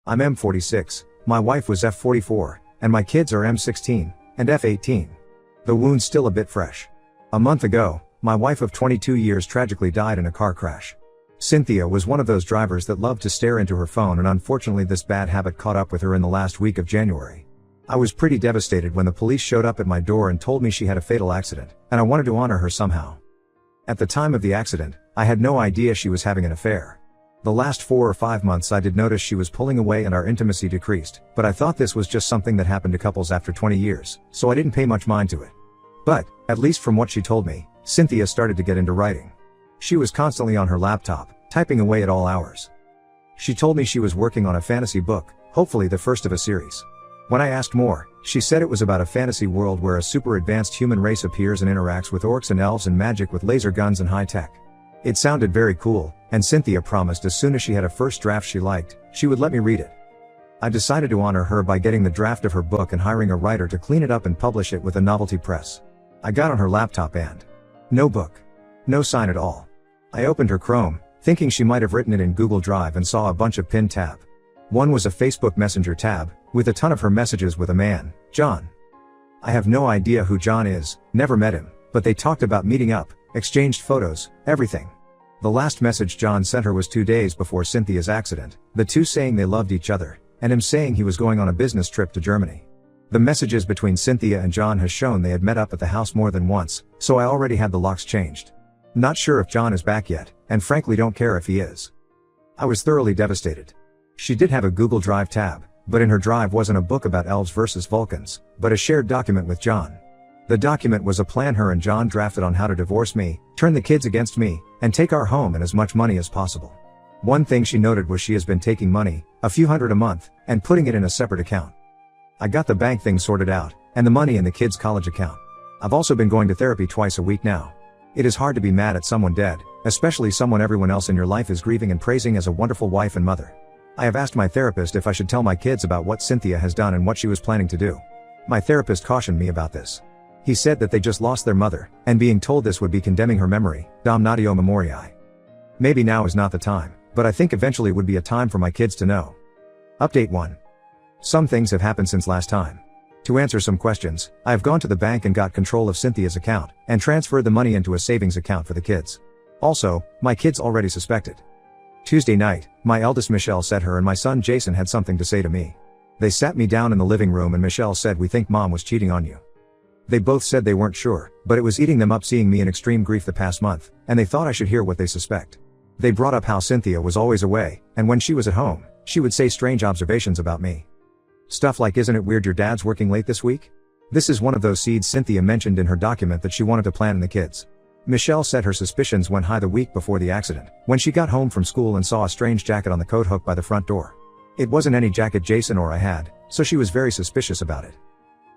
I'm M46, my wife was F44, and my kids are M16 and F18. The wound's still a bit fresh. A month ago, my wife of 22 years tragically died in a car crash. Cynthia was one of those drivers that loved to stare into her phone, and unfortunately this bad habit caught up with her in the last week of January. I was pretty devastated when the police showed up at my door and told me she had a fatal accident, and I wanted to honor her somehow. At the time of the accident, I had no idea she was having an affair. The last 4 or 5 months I did notice she was pulling away and our intimacy decreased, but I thought this was just something that happened to couples after 20 years, so I didn't pay much mind to it. But, at least from what she told me, Cynthia started to get into writing. She was constantly on her laptop, typing away at all hours. She told me she was working on a fantasy book, hopefully the first of a series. When I asked more, she said it was about a fantasy world where a super advanced human race appears and interacts with orcs and elves and magic with laser guns and high tech. It sounded very cool, and Cynthia promised as soon as she had a first draft she liked, she would let me read it. I decided to honor her by getting the draft of her book and hiring a writer to clean it up and publish it with a novelty press. I got on her laptop and no book. No sign at all. I opened her Chrome, thinking she might have written it in Google Drive, and saw a bunch of pinned tabs. One was a Facebook Messenger tab, with a ton of her messages with a man, John. I have no idea who John is, never met him, but they talked about meeting up, exchanged photos, everything. The last message John sent her was 2 days before Cynthia's accident, the two saying they loved each other, and him saying he was going on a business trip to Germany. The messages between Cynthia and John has shown they had met up at the house more than once, so I already had the locks changed. Not sure if John is back yet, and frankly don't care if he is. I was thoroughly devastated. She did have a Google Drive tab, but in her drive wasn't a book about elves versus Vulcans, but a shared document with John. The document was a plan her and John drafted on how to divorce me, turn the kids against me, and take our home and as much money as possible. One thing she noted was she has been taking money, a few hundred a month, and putting it in a separate account. I got the bank thing sorted out, and the money in the kids' college account. I've also been going to therapy twice a week now. It is hard to be mad at someone dead, especially someone everyone else in your life is grieving and praising as a wonderful wife and mother. I have asked my therapist if I should tell my kids about what Cynthia has done and what she was planning to do. My therapist cautioned me about this. He said that they just lost their mother, and being told this would be condemning her memory, damnatio memoriae. Maybe now is not the time, but I think eventually would be a time for my kids to know. Update 1. Some things have happened since last time. To answer some questions, I have gone to the bank and got control of Cynthia's account, and transferred the money into a savings account for the kids. Also, my kids already suspected. Tuesday night, my eldest Michelle said her and my son Jason had something to say to me. They sat me down in the living room and Michelle said, "We think mom was cheating on you." They both said they weren't sure, but it was eating them up seeing me in extreme grief the past month, and they thought I should hear what they suspect. They brought up how Cynthia was always away, and when she was at home, she would say strange observations about me. Stuff like, "Isn't it weird your dad's working late this week?" This is one of those seeds Cynthia mentioned in her document that she wanted to plant in the kids. Michelle said her suspicions went high the week before the accident, when she got home from school and saw a strange jacket on the coat hook by the front door. It wasn't any jacket Jason or I had, so she was very suspicious about it.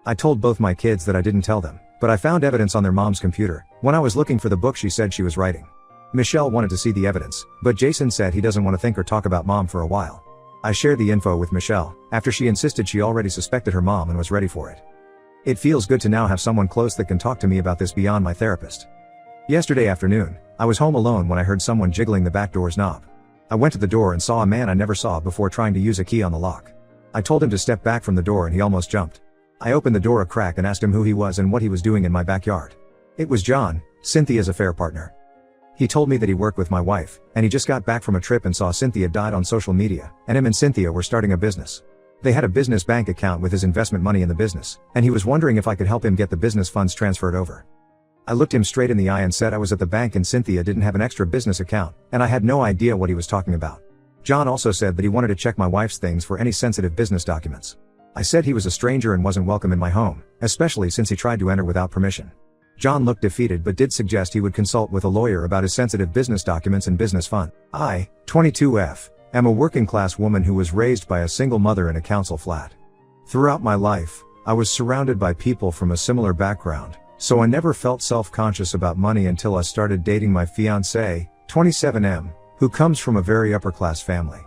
I told both my kids that I didn't tell them, but I found evidence on their mom's computer, when I was looking for the book she said she was writing. Michelle wanted to see the evidence, but Jason said he doesn't want to think or talk about mom for a while. I shared the info with Michelle, after she insisted she already suspected her mom and was ready for it. It feels good to now have someone close that can talk to me about this beyond my therapist. Yesterday afternoon, I was home alone when I heard someone jiggling the back door's knob. I went to the door and saw a man I never saw before trying to use a key on the lock. I told him to step back from the door and he almost jumped. I opened the door a crack and asked him who he was and what he was doing in my backyard. It was John, Cynthia's affair partner. He told me that he worked with my wife, and he just got back from a trip and saw Cynthia died on social media, and him and Cynthia were starting a business. They had a business bank account with his investment money in the business, and he was wondering if I could help him get the business funds transferred over. I looked him straight in the eye and said I was at the bank and Cynthia didn't have an extra business account, and I had no idea what he was talking about. John also said that he wanted to check my wife's things for any sensitive business documents. I said he was a stranger and wasn't welcome in my home, especially since he tried to enter without permission. John looked defeated but did suggest he would consult with a lawyer about his sensitive business documents and business fund. I, 22F, am a working class woman who was raised by a single mother in a council flat. Throughout my life, I was surrounded by people from a similar background, so I never felt self-conscious about money until I started dating my fiancé, 27M, who comes from a very upper-class family.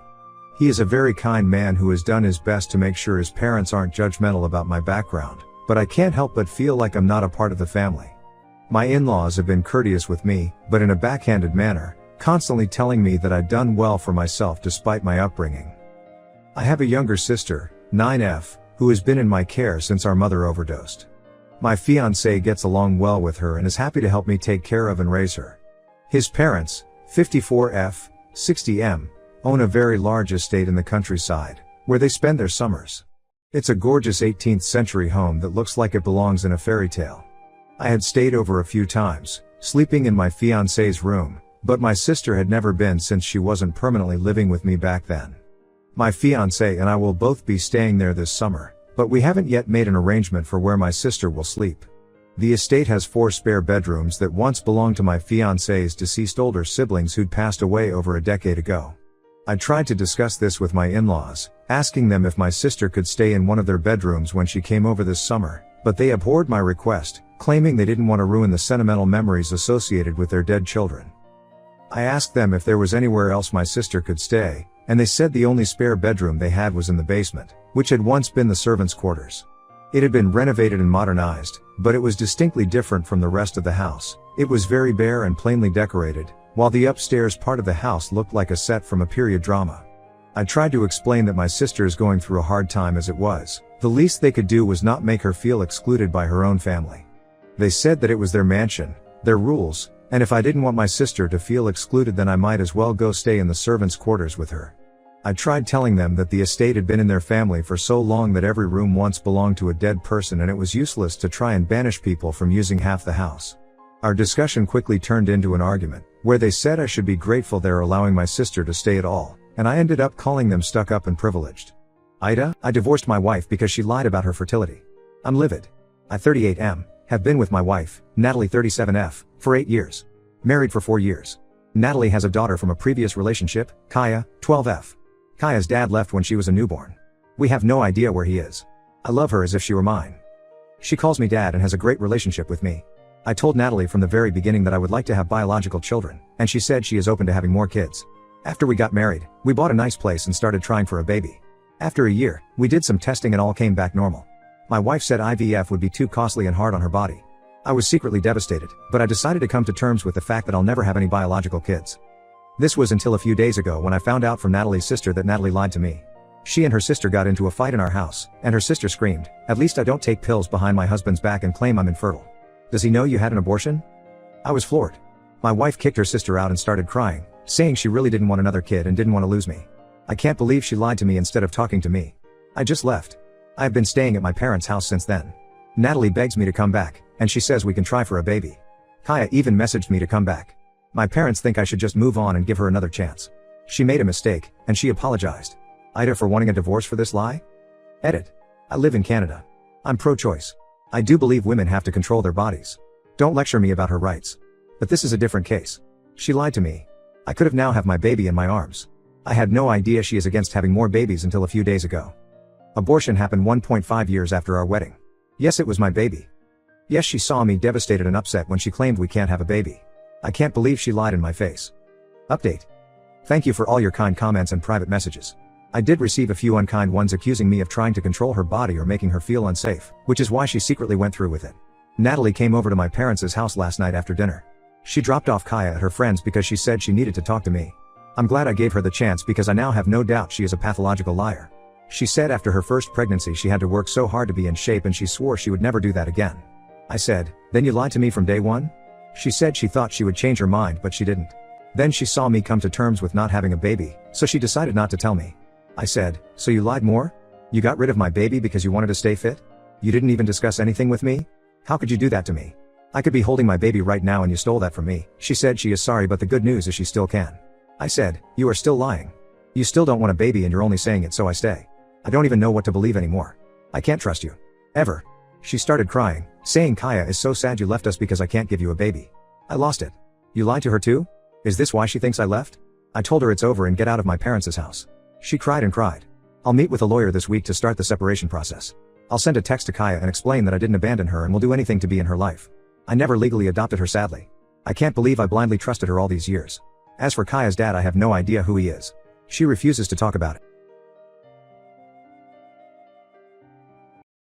He is a very kind man who has done his best to make sure his parents aren't judgmental about my background, but I can't help but feel like I'm not a part of the family. My in-laws have been courteous with me, but in a backhanded manner, constantly telling me that I'd done well for myself despite my upbringing. I have a younger sister, 9F, who has been in my care since our mother overdosed. My fiancé gets along well with her and is happy to help me take care of and raise her. His parents, 54F, 60M, own a very large estate in the countryside, where they spend their summers. It's a gorgeous 18th century home that looks like it belongs in a fairy tale. I had stayed over a few times, sleeping in my fiancé's room, but my sister had never been since she wasn't permanently living with me back then. My fiancé and I will both be staying there this summer, but we haven't yet made an arrangement for where my sister will sleep. The estate has 4 spare bedrooms that once belonged to my fiancé's deceased older siblings who'd passed away over a decade ago. I tried to discuss this with my in-laws, asking them if my sister could stay in one of their bedrooms when she came over this summer, but they abhorred my request, claiming they didn't want to ruin the sentimental memories associated with their dead children. I asked them if there was anywhere else my sister could stay, and they said the only spare bedroom they had was in the basement, which had once been the servants' quarters. It had been renovated and modernized, but it was distinctly different from the rest of the house. It was very bare and plainly decorated, while the upstairs part of the house looked like a set from a period drama. I tried to explain that my sister is going through a hard time as it was. The least they could do was not make her feel excluded by her own family. They said that it was their mansion, their rules, and if I didn't want my sister to feel excluded then I might as well go stay in the servants' quarters with her. I tried telling them that the estate had been in their family for so long that every room once belonged to a dead person and it was useless to try and banish people from using half the house. Our discussion quickly turned into an argument, where they said I should be grateful they're allowing my sister to stay at all, and I ended up calling them stuck up and privileged. Ida, I divorced my wife because she lied about her fertility. I'm livid. I, 38M, have been with my wife, Natalie 37F, for 8 years. Married for 4 years. Natalie has a daughter from a previous relationship, Kaya, 12F. Kaya's dad left when she was a newborn. We have no idea where he is. I love her as if she were mine. She calls me dad and has a great relationship with me. I told Natalie from the very beginning that I would like to have biological children, and she said she is open to having more kids. After we got married, we bought a nice place and started trying for a baby. After a year, we did some testing and all came back normal. My wife said IVF would be too costly and hard on her body. I was secretly devastated, but I decided to come to terms with the fact that I'll never have any biological kids. This was until a few days ago when I found out from Natalie's sister that Natalie lied to me. She and her sister got into a fight in our house, and her sister screamed, "At least I don't take pills behind my husband's back and claim I'm infertile. Does he know you had an abortion?" I was floored. My wife kicked her sister out and started crying, saying she really didn't want another kid and didn't want to lose me. I can't believe she lied to me instead of talking to me. I just left. I have been staying at my parents' house since then. Natalie begs me to come back, and she says we can try for a baby. Kaya even messaged me to come back. My parents think I should just move on and give her another chance. She made a mistake, and she apologized. Ida for wanting a divorce for this lie? Edit. I live in Canada. I'm pro-choice. I do believe women have to control their bodies. Don't lecture me about her rights. But this is a different case. She lied to me. I could have now have my baby in my arms. I had no idea she is against having more babies until a few days ago. Abortion happened 1.5 years after our wedding. Yes, it was my baby. Yes, she saw me devastated and upset when she claimed we can't have a baby. I can't believe she lied in my face. Update. Thank you for all your kind comments and private messages. I did receive a few unkind ones accusing me of trying to control her body or making her feel unsafe, which is why she secretly went through with it. Natalie came over to my parents' house last night after dinner. She dropped off Kaya at her friend's because she said she needed to talk to me. I'm glad I gave her the chance because I now have no doubt she is a pathological liar. She said after her first pregnancy she had to work so hard to be in shape and she swore she would never do that again. I said, "Then you lied to me from day one?" She said she thought she would change her mind but she didn't. Then she saw me come to terms with not having a baby, so she decided not to tell me. I said, "So you lied more? You got rid of my baby because you wanted to stay fit? You didn't even discuss anything with me? How could you do that to me? I could be holding my baby right now and you stole that from me." She said she is sorry but the good news is she still can. I said, "You are still lying. You still don't want a baby and you're only saying it so I stay. I don't even know what to believe anymore. I can't trust you. Ever." She started crying, saying Kaya is so sad you left us because I can't give you a baby. I lost it. You lied to her too? Is this why she thinks I left? I told her it's over and get out of my parents' house. She cried and cried. I'll meet with a lawyer this week to start the separation process. I'll send a text to Kaya and explain that I didn't abandon her and will do anything to be in her life. I never legally adopted her sadly. I can't believe I blindly trusted her all these years. As for Kaya's dad, I have no idea who he is. She refuses to talk about it.